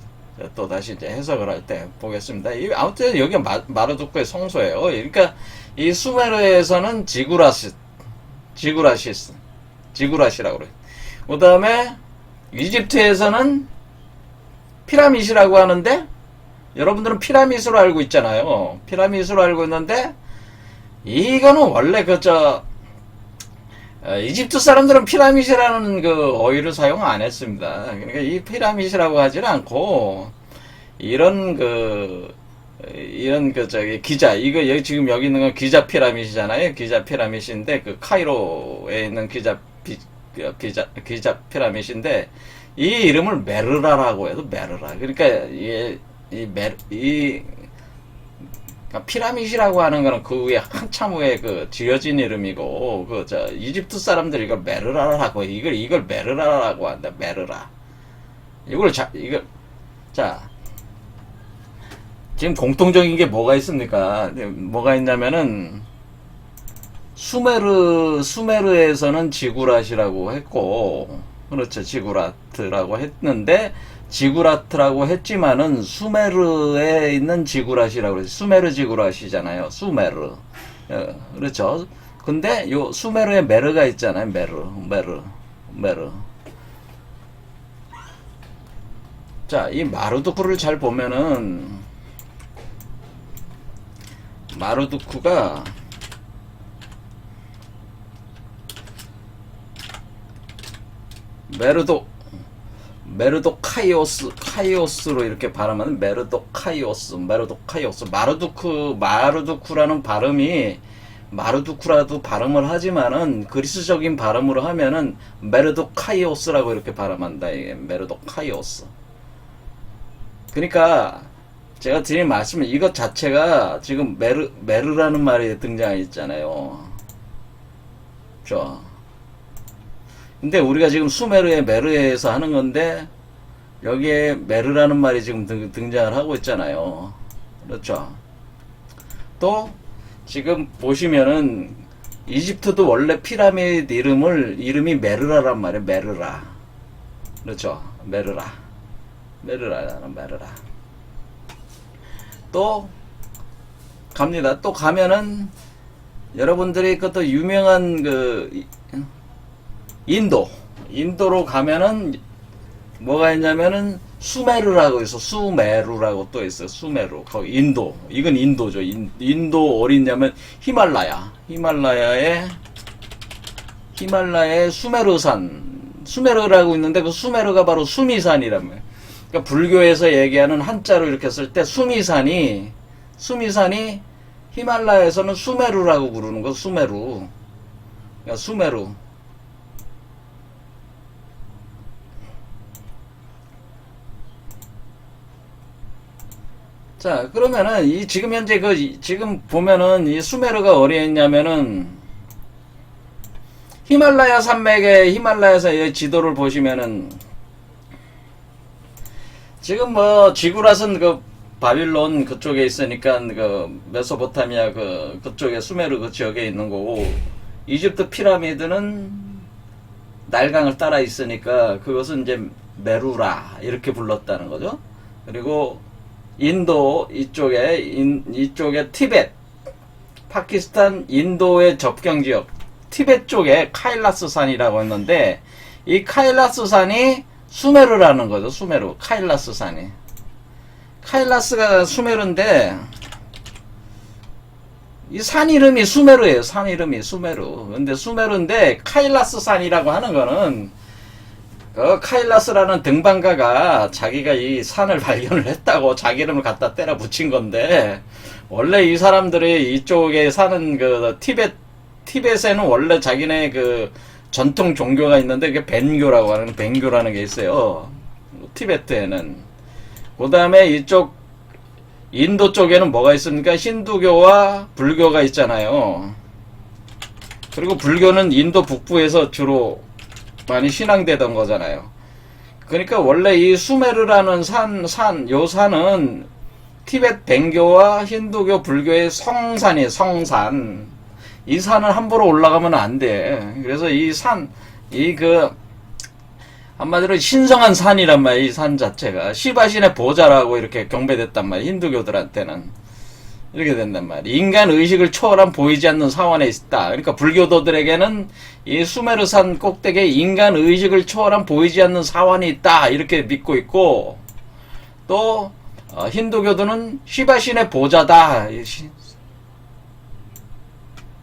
또 다시 이제 해석을 할 때 보겠습니다. 아무튼 여기 마르두크의 성소예요. 그러니까 이 수메르에서는 지구라시라고 그래요. 그 다음에 이집트에서는 피라밋이라고 하는데, 여러분들은 피라밋으로 알고 있잖아요. 피라밋으로 알고 있는데, 이거는 원래 이집트 사람들은 피라밋이라는 그 어휘를 사용 안 했습니다. 그러니까 이 피라밋이라고 하지는 않고, 여기 지금 여기 있는 건 기자 피라밋이잖아요. 기자 피라밋인데, 그 카이로에 있는 기자 피라밋인데, 이 이름을 메르라라고 해도 메르라. 그러니까 피라밋이라고 하는 거는 그 후에 한참 후에 지어진 이름이고, 이집트 사람들이 이걸 메르라라고, 이걸 메르라라고 한다. 메르라. 지금 공통적인 게 뭐가 있습니까? 뭐가 있냐면은, 수메르에서는 지구라시라고 했고, 그렇죠. 지구라트라고 했는데, 지구라트라고 했지만은, 수메르에 있는 지구라시라고 그랬어요. 수메르 지구라시잖아요. 수메르. 그렇죠. 근데, 수메르에 메르가 있잖아요. 메르. 자, 이 마르두크를 잘 보면은, 마르두크가, 카이오스로 이렇게 발음하는 마르두크라는 발음이, 마르두크라도 발음을 하지만은, 그리스적인 발음으로 하면은, 메르도카이오스라고 이렇게 발음한다. 이게 메르도카이오스. 그러니까, 제가 드린 말씀은 이것 자체가 지금 메르라는 말이 등장했잖아요. 그렇죠? 근데 우리가 지금 수메르의 메르에서 하는 건데, 여기에 메르라는 말이 지금 등장을 하고 있잖아요. 그렇죠? 또 지금 보시면은 이집트도 원래 피라미드 이름이 메르라란 말이에요. 메르라. 그렇죠? 메르라. 또 갑니다. 또 가면은 여러분들이 그것도 유명한 인도로 가면은 뭐가 있냐면은 수메르라고 있어. 수메루라고 또 있어요. 수메루. 거기 이건 인도죠. 인도 어디냐면 히말라야의 수메르라고 있는데, 그 수메르가 바로 수미산이란 말이에요. 그러니까 불교에서 얘기하는 한자로 이렇게 쓸 때 수미산이 히말라야에서는 수메루라고 부르는 거. 수메루. 그러니까 수메루. 자, 그러면은 지금 현재 지금 보면은 이 수메르가 어디에 있냐면은 히말라야 산맥의 히말라야에서 지도를 보시면은 지금 지구라선 바빌론 그쪽에 있으니까 메소포타미아 그쪽에 수메르 그 지역에 있는 거고, 이집트 피라미드는 나일강을 따라 있으니까 그것은 이제 메루라 이렇게 불렀다는 거죠. 그리고 인도 이쪽에 티벳, 파키스탄, 인도의 접경 지역, 티벳 쪽에 카일라스 산이라고 했는데, 이 카일라스 산이 수메르라는 거죠. 수메르, 카일라스 산이. 카일라스가 수메르인데, 이 산 이름이 수메르예요. 산 이름이 수메르. 근데 수메르인데, 카일라스 산이라고 하는 거는, 카일라스라는 등반가가 자기가 이 산을 발견을 했다고 자기 이름을 갖다 때려 붙인 건데, 원래 이 사람들이 이쪽에 사는 티벳에는 원래 자기네 전통 종교가 있는데, 그게 벤교라는 게 있어요. 티베트에는. 그 다음에 이쪽 인도 쪽에는 뭐가 있습니까? 힌두교와 불교가 있잖아요. 그리고 불교는 인도 북부에서 주로 많이 신앙되던 거잖아요. 그러니까 원래 이 수메르라는 요 산은 티벳 뱅교와 힌두교 불교의 성산이에요. 성산. 이 산을 함부로 올라가면 안 돼. 그래서 이 산, 한마디로 신성한 산이란 말이야. 이 산 자체가 시바신의 보좌라고 이렇게 경배됐단 말이야. 힌두교들한테는 이렇게 된단 말이야. 인간 의식을 초월한 보이지 않는 사원에 있다. 그러니까 불교도들에게는 이 수메르산 꼭대기에 인간 의식을 초월한 보이지 않는 사원이 있다. 이렇게 믿고 있고, 또 힌두교도는 시바신의 보좌다.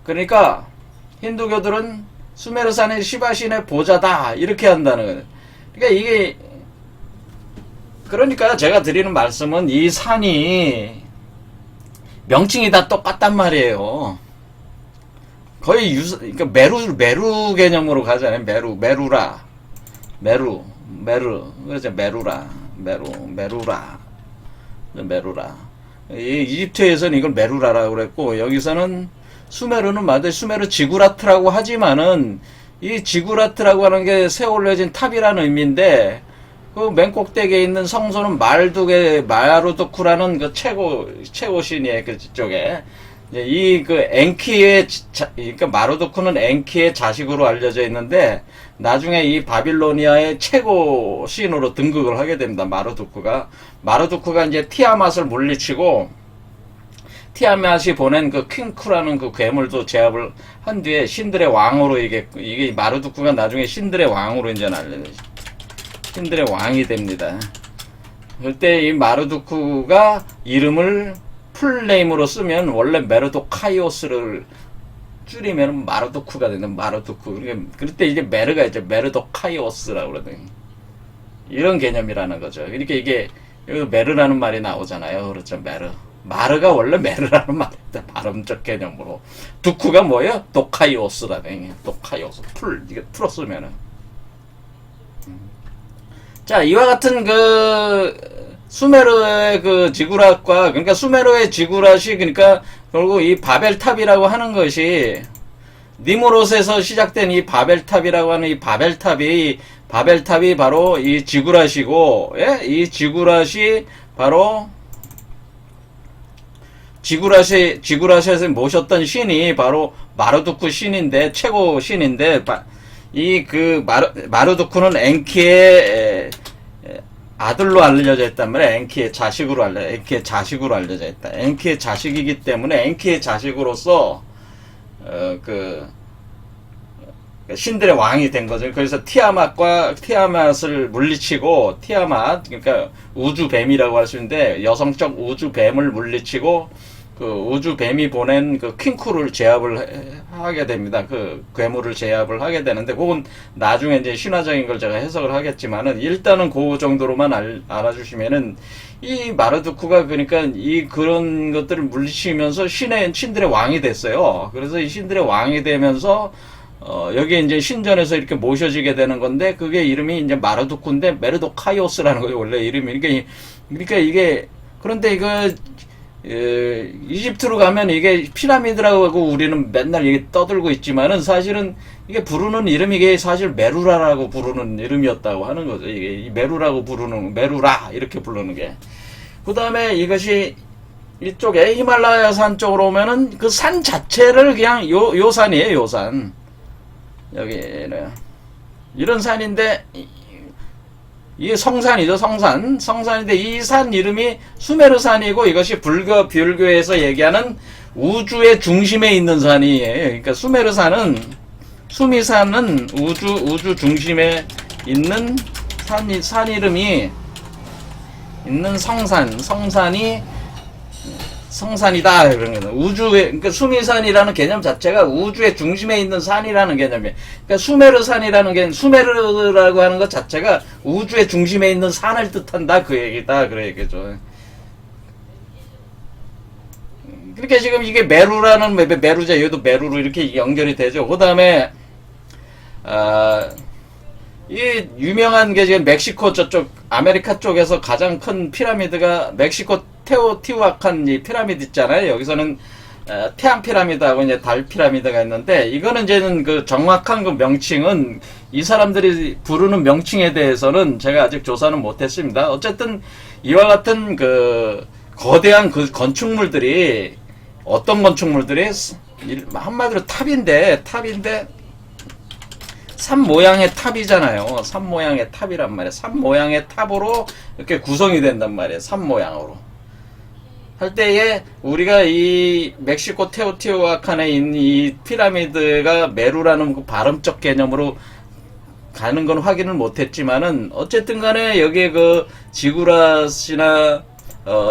그러니까 힌두교들은 수메르산의 시바신의 보좌다. 이렇게 한다는 거예요. 그러니까 이게, 그러니까 제가 드리는 말씀은 이 산이 명칭이 다 똑같단 말이에요. 거의 그러니까 메루 개념으로 가잖아요. 메루라. 그래서 메루라. 이집트에서는 이걸 메루라라고 그랬고, 여기서는 수메르는 말대 마찬가지 지구라트라고 하지만은, 이 지구라트라고 하는 게 새 올려진 탑이라는 의미인데, 그 맨 꼭대기에 있는 성소는 마르두쿠라는 그 최고 신이에요. 그 쪽에. 이 그 엔키의 그러니까 마르두쿠는 엔키의 자식으로 알려져 있는데, 나중에 이 바빌로니아의 최고 신으로 등극을 하게 됩니다. 마르두쿠가 이제 티아맛을 물리치고, 티아맛이 보낸 그 퀸쿠라는 그 괴물도 제압을 한 뒤에 신들의 왕으로 이게 마르두쿠가 나중에 신들의 왕으로 이제 알려져요. 신들의 왕이 됩니다. 그때 이 마르두쿠가 이름을 풀네임으로 쓰면 원래 메르도카이오스를 줄이면 마르두쿠가 되는 마르두쿠. 그때 이제 메르가 이제 메르도카이오스라고 그러거든요. 이런 개념이라는 거죠. 이렇게 이게 여기 메르라는 말이 나오잖아요. 그렇죠. 마르가 원래 메르라는 말이다. 발음적 개념으로. 두쿠가 뭐예요? 도카이오스라네. 도카이오스. 이게 풀었으면은. 자, 이와 같은 수메르의 지구рат과, 그러니까 수메르의 지구рат이, 그러니까 결국 이 바벨탑이라고 하는 것이, 니무롯에서 시작된 이 바벨탑이라고 하는 이 바벨탑이 바로 이 지구рат이고, 예? 이 지구рат이 바로, 지구рат에서 모셨던 신이 바로 마르두쿠 신인데, 최고 신인데, 마르두쿠는 엔키의 아들로 알려져 있단 말이야. 엔키의 자식으로 알려져 있다. 엔키의 자식이기 때문에 엔키의 자식으로서 신들의 왕이 된 거죠. 그래서 티아맛을 물리치고, 그러니까 우주 뱀이라고 할 수 있는데, 여성적 우주 뱀을 물리치고, 그 우주 뱀이 보낸 그 퀸쿠를 제압을 하게 됩니다. 그 괴물을 제압을 하게 되는데, 그건 나중에 이제 신화적인 걸 제가 해석을 하겠지만은, 일단은 그 정도로만 알아주시면은, 이 마르두쿠가 그러니까 그런 것들을 물리치면서 신들의 왕이 됐어요. 그래서 이 신들의 왕이 되면서, 여기에 이제 신전에서 이렇게 모셔지게 되는 건데, 그게 이름이 이제 마르두쿠인데, 메르도카이오스라는 거예요, 원래 이름이. 그러니까 이게, 그런데 이집트로 가면 이게 피라미드라고 하고 우리는 맨날 이게 떠들고 있지만은, 사실은 이게 부르는 이름이 이게 사실 메루라라고 부르는 이름이었다고 하는 거죠. 이게 메루라 이렇게 부르는 게. 그 다음에 이것이 이쪽에 히말라야 산 쪽으로 오면은 그 산 자체를 그냥 요 산이에요, 요 산. 여기는 이런 산인데, 이게 성산이죠. 성산인데 이 산 이름이 수메르산이고, 이것이 불교에서 얘기하는 우주의 중심에 있는 산이에요. 그러니까 수미산은 우주 중심에 있는 산 이름이 있는 성산이다. 그런 거는 그러니까 수미산이라는 개념 자체가 우주의 중심에 있는 산이라는 개념이에요. 그러니까 수메르산이라는 개념, 수메르라고 하는 것 자체가 우주의 중심에 있는 산을 뜻한다. 그 얘기다. 그런 얘기죠. 그러니까 지금 이게 메루자, 얘도 메루로 이렇게 연결이 되죠. 그 다음에, 이 유명한 게 지금 멕시코 저쪽, 아메리카 쪽에서 가장 큰 피라미드가 멕시코 테오티후아칸 이 피라미드 있잖아요. 여기서는 태양 피라미드하고 이제 달 피라미드가 있는데, 이거는 이제는 그 정확한 그 명칭은, 이 사람들이 부르는 명칭에 대해서는 제가 아직 조사는 못했습니다. 어쨌든 이와 같은 그 거대한 그 건축물들이, 어떤 건축물들이 한마디로 탑인데 산 모양의 탑이잖아요. 산 모양의 탑이란 말이에요. 산 모양의 탑으로 이렇게 구성이 된단 말이에요. 산 모양으로. 할 때에 우리가 이 멕시코 테오티후아칸에 있는 이 피라미드가 메루라는 그 발음적 개념으로 가는 건 확인을 못했지만은 어쨌든 간에 여기에 그 지구라시나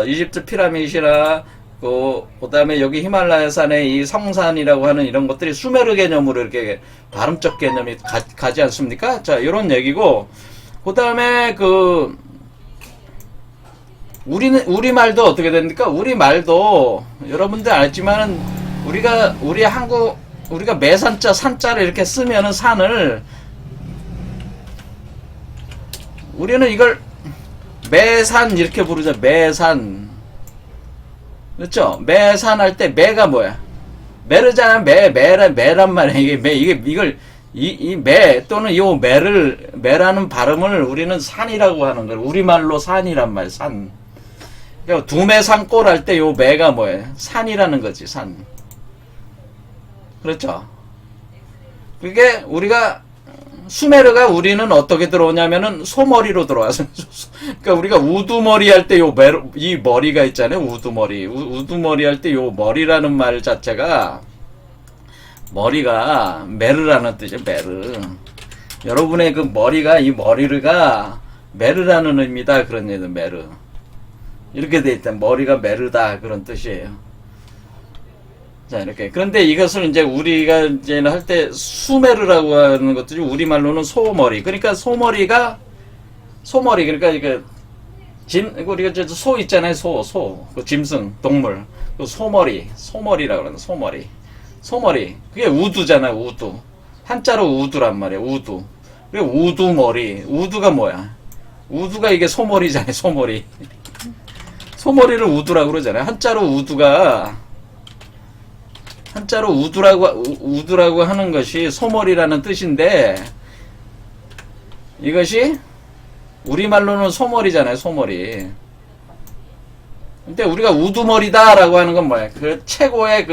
이집트 피라미드나 그 다음에 여기 히말라야 산의 이 성산이라고 하는 이런 것들이 수메르 개념으로 이렇게 발음적 개념이 가지 않습니까? 자, 이런 얘기고, 그 다음에 우리말도 어떻게 됩니까? 우리말도 여러분들 알지만은 우리가 매산자, 산자를 이렇게 쓰면은 산을, 우리는 이걸 매산 이렇게 부르죠. 매산. 그렇죠? 매산 할 때 매가 뭐야? 매르잖아. 매란 말이야. 이 매 또는 요 매라는 발음을 우리는 산이라고 하는 거예요. 우리말로 산이란 말이야. 산. 그러니까 두매산골 할 때 요 매가 뭐예요? 산이라는 거지. 산. 그렇죠? 그게 우리가 수메르가 우리는 어떻게 들어오냐면은 소머리로 들어와서 그러니까 우리가 우두머리 할 때 이 머리가 있잖아요. 우두머리 할 때 요 머리라는 말 자체가 머리가 메르라는 뜻이에요. 메르. 여러분의 그 머리가 이 머리가 메르라는 의미다 그런 얘기죠. 메르. 이렇게 돼 있다. 머리가 메르다 그런 뜻이에요. 자, 이렇게. 그런데 이것을 이제 우리가 이제 할 때 수메르라고 하는 것들이 우리말로는 소머리. 그러니까 소머리. 그러니까 우리가 소 있잖아요. 그 짐승, 동물. 그 소머리라고 그러는 소머리. 그게 우두잖아, 우두. 한자로 우두란 말이야, 우두. 그게 우두머리. 우두가 뭐야? 우두가 이게 소머리잖아요, 소머리. 소머리를 우두라고 그러잖아요. 한자로 우두라고 하는 것이 소머리라는 뜻인데, 이것이 우리말로는 소머리잖아요, 소머리. 근데 우리가 우두머리다라고 하는 건 뭐야? 그 최고의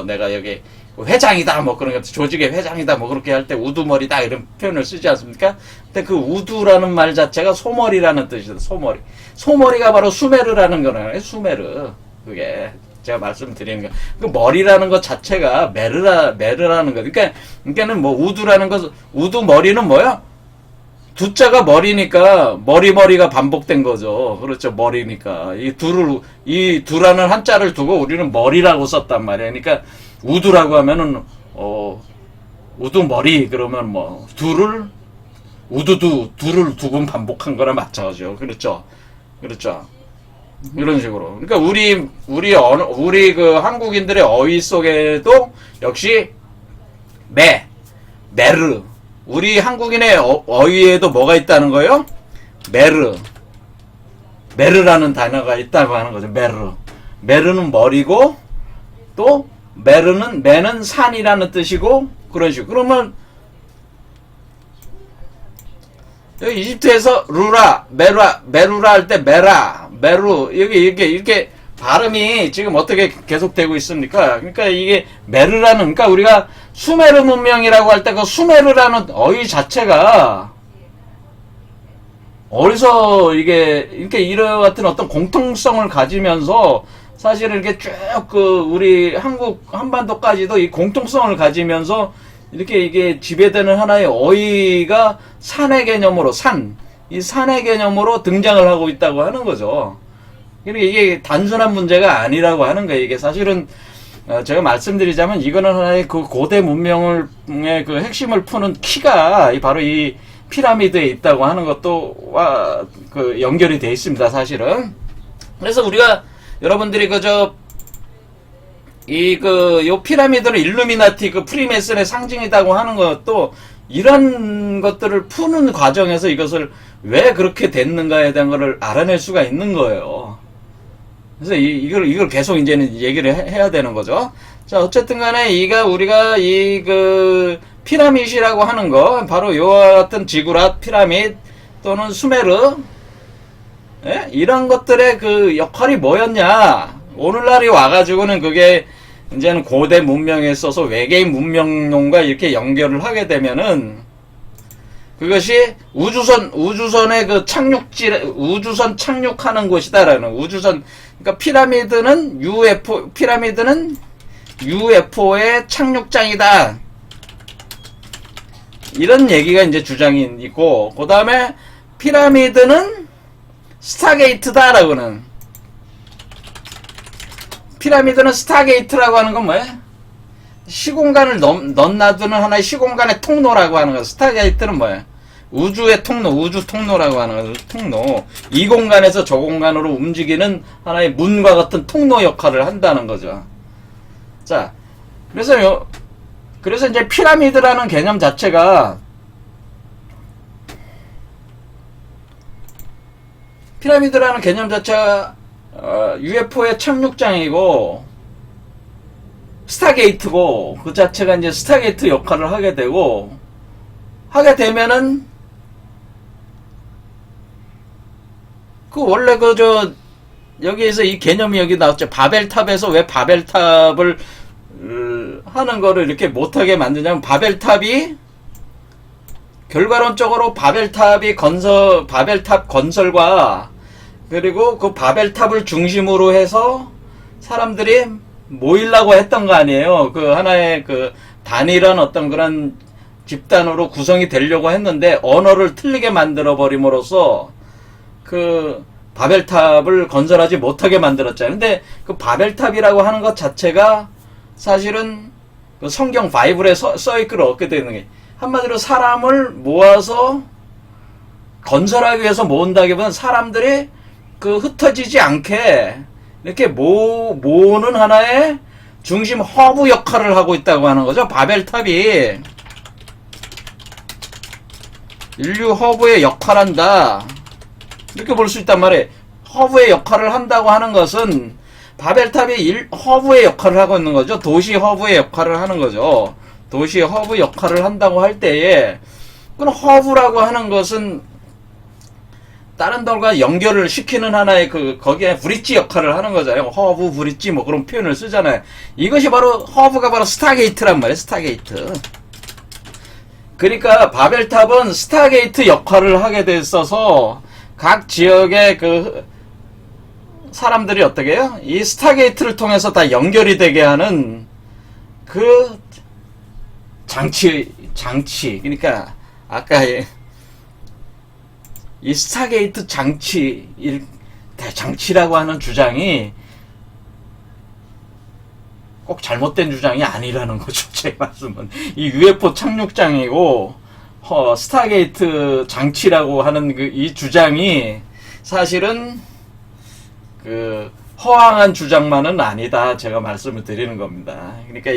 내가 여기 회장이다, 그런 것, 조직의 회장이다, 그렇게 할 때 우두머리다, 이런 표현을 쓰지 않습니까? 근데 그 우두라는 말 자체가 소머리라는 뜻이다, 소머리. 소머리가 바로 수메르라는 거예요, 수메르. 그게. 제가 말씀드리는 거. 그 머리라는 것 자체가 메르라는 거. 그러니까는 우두라는 것, 우두 머리는 뭐야? 두자가 머리니까 머리가 반복된 거죠. 그렇죠. 머리니까. 이 두라는 한자를 두고 우리는 머리라고 썼단 말이에요. 그러니까 우두라고 하면은 우두 머리 그러면 두를 두 번 반복한 거나 마찬가지죠. 그렇죠. 이런 식으로. 그러니까 우리 그 한국인들의 어휘 속에도 역시 메르. 우리 한국인의 어휘에도 뭐가 있다는 거예요? 메르라는 단어가 있다고 하는 거죠. 메르는 머리고, 또 매는 산이라는 뜻이고, 그런 식으로. 그러면 여기 이집트에서 메루라 할 때 메루, 이렇게 발음이 지금 어떻게 계속되고 있습니까? 그러니까 이게 메르라는, 그러니까 우리가 수메르 문명이라고 할 때 그 수메르라는 어휘 자체가 어디서 이렇게 이런 같은 어떤 공통성을 가지면서 사실은 이렇게 쭉 우리 한국 한반도까지도 이 공통성을 가지면서 이렇게 이게 지배되는 하나의 어휘가 산의 개념으로 이 산의 개념으로 등장을 하고 있다고 하는 거죠. 그러니까 이게 단순한 문제가 아니라고 하는 거예요. 이게 사실은 제가 말씀드리자면 이거는 하나의 그 고대 문명의 그 핵심을 푸는 키가 바로 이 피라미드에 있다고 하는 것도와 그 연결이 되어 있습니다. 사실은. 그래서 우리가 여러분들이 요 피라미드는 일루미나티 프리메슨의 상징이라고 하는 것도 이런 것들을 푸는 과정에서 이것을 왜 그렇게 됐는가에 대한 것을 알아낼 수가 있는 거예요. 그래서 이걸 계속 이제는 얘기를 해야 되는 거죠. 자, 어쨌든 간에 우리가 피라밋이라고 하는 거, 바로 요와 같은 지구랏 피라밋 또는 수메르, 이런 것들의 그 역할이 뭐였냐. 오늘날이 와가지고는 그게 이제는 고대 문명에 있어서 외계인 문명론과 이렇게 연결을 하게 되면은 그것이 우주선의 그 우주선 착륙하는 곳이다라는, 그러니까 피라미드는 UFO의 착륙장이다. 이런 얘기가 이제 주장이 있고, 그 다음에 피라미드는 스타게이트다라고는, 피라미드는 스타게이트라고 하는 건 뭐예요? 시공간을 넘나드는 하나의 시공간의 통로라고 하는 거. 스타게이트는 뭐예요? 우주의 통로, 우주 통로라고 하는 거죠. 통로. 이 공간에서 저 공간으로 움직이는 하나의 문과 같은 통로 역할을 한다는 거죠. 자, 그래서 이제 피라미드라는 개념 자체가, UFO의 착륙장이고 스타게이트고, 그 자체가 이제 스타게이트 역할을 하게 되면은 그 원래 여기에서 이 개념이 여기 나왔죠. 바벨탑에서 왜 바벨탑을 하는 거를 이렇게 못하게 만드냐면, 바벨탑 건설과, 그리고 그 바벨탑을 중심으로 해서 사람들이 모이려고 했던 거 아니에요. 그 하나의 그 단일한 어떤 그런 집단으로 구성이 되려고 했는데, 언어를 틀리게 만들어 버림으로써 그 바벨탑을 건설하지 못하게 만들었잖아요. 근데 그 바벨탑이라고 하는 것 자체가 사실은 그 성경 바이블에 써있기를 얻게 되는 게, 한마디로 사람을 모아서 건설하기 위해서 모은다기보다는 사람들이 그 흩어지지 않게 이렇게 모으는 하나의 중심 허브 역할을 하고 있다고 하는 거죠. 바벨탑이 인류 허브의 역할한다, 이렇게 볼 수 있단 말이에요. 허브의 역할을 한다고 하는 것은 바벨탑이 허브의 역할을 하고 있는 거죠. 도시 허브의 역할을 하는 거죠. 도시 허브 역할을 한다고 할 때에, 그럼 허브라고 하는 것은 다른 돌과 연결을 시키는 하나의 거기에 브릿지 역할을 하는 거잖아요. 허브, 브릿지 뭐 그런 표현을 쓰잖아요. 이것이 바로, 허브가 바로 스타게이트란 말이에요. 스타게이트. 그러니까 바벨탑은 스타게이트 역할을 하게 돼 있어서 각 지역의 그 사람들이 어떻게 해요? 이 스타게이트를 통해서 다 연결이 되게 하는 그 장치. 그러니까 아까 이 스타게이트 대장치라고 하는 주장이 꼭 잘못된 주장이 아니라는 거죠. 제 말씀은. 이 UFO 착륙장이고, 스타게이트 장치라고 하는 이 주장이 사실은 허황한 주장만은 아니다, 제가 말씀을 드리는 겁니다. 그러니까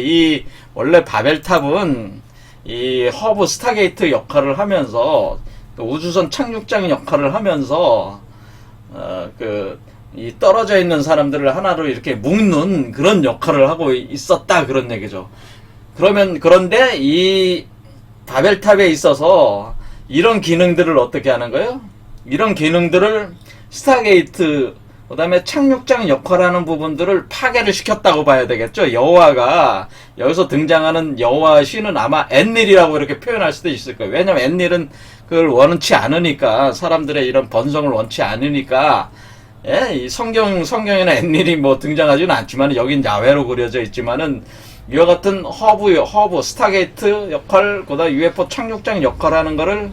원래 바벨탑은 이 허브 스타게이트 역할을 하면서, 우주선 착륙장 역할을 하면서, 이 떨어져 있는 사람들을 하나로 이렇게 묶는 그런 역할을 하고 있었다, 그런 얘기죠. 그런데 이 바벨탑에 있어서 이런 기능들을 어떻게 하는 거예요? 이런 기능들을 스타게이트, 그 다음에 착륙장 역할하는 부분들을 파괴를 시켰다고 봐야 되겠죠. 여호와가, 여기서 등장하는 여호와 신은 아마 엔닐이라고 이렇게 표현할 수도 있을 거예요. 왜냐면 엔닐은 그걸 원치 않으니까, 사람들의 이런 번성을 원치 않으니까, 이 성경에는 엔닐이 뭐 등장하지는 않지만, 여긴 야외로 그려져 있지만은, 이와 같은 허브, 스타게이트 역할, 그 다음 UFO 착륙장 역할하는 거를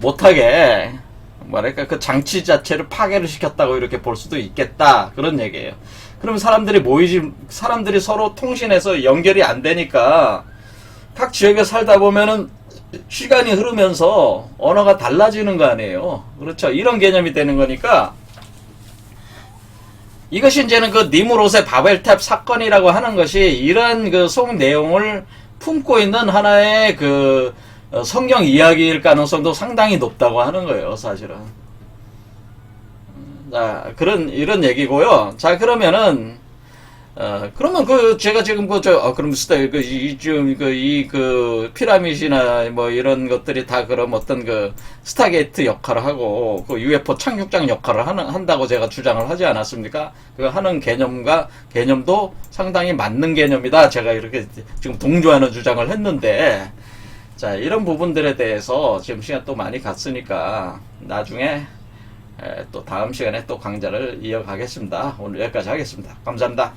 못하게, 뭐랄까, 그 장치 자체를 파괴를 시켰다고 이렇게 볼 수도 있겠다, 그런 얘기예요. 그럼 사람들이 서로 통신해서 연결이 안 되니까, 각 지역에 살다 보면은 시간이 흐르면서 언어가 달라지는 거 아니에요. 그렇죠. 이런 개념이 되는 거니까, 이것이 이제는 그 니무롯의 바벨탑 사건이라고 하는 것이 이런 그 속 내용을 품고 있는 하나의 그 성경 이야기일 가능성도 상당히 높다고 하는 거예요, 사실은. 자, 이런 얘기고요. 자, 그러면은, 그러면 제가 지금 그럼 피라미드나 뭐 이런 것들이 다 그럼 어떤 스타게이트 역할을 하고, UFO 착륙장 역할을 한다고 제가 주장을 하지 않았습니까? 그 하는 개념도 상당히 맞는 개념이다. 제가 이렇게 지금 동조하는 주장을 했는데, 자, 이런 부분들에 대해서 지금 시간 또 많이 갔으니까 나중에 또 다음 시간에 또 강좌를 이어가겠습니다. 오늘 여기까지 하겠습니다. 감사합니다.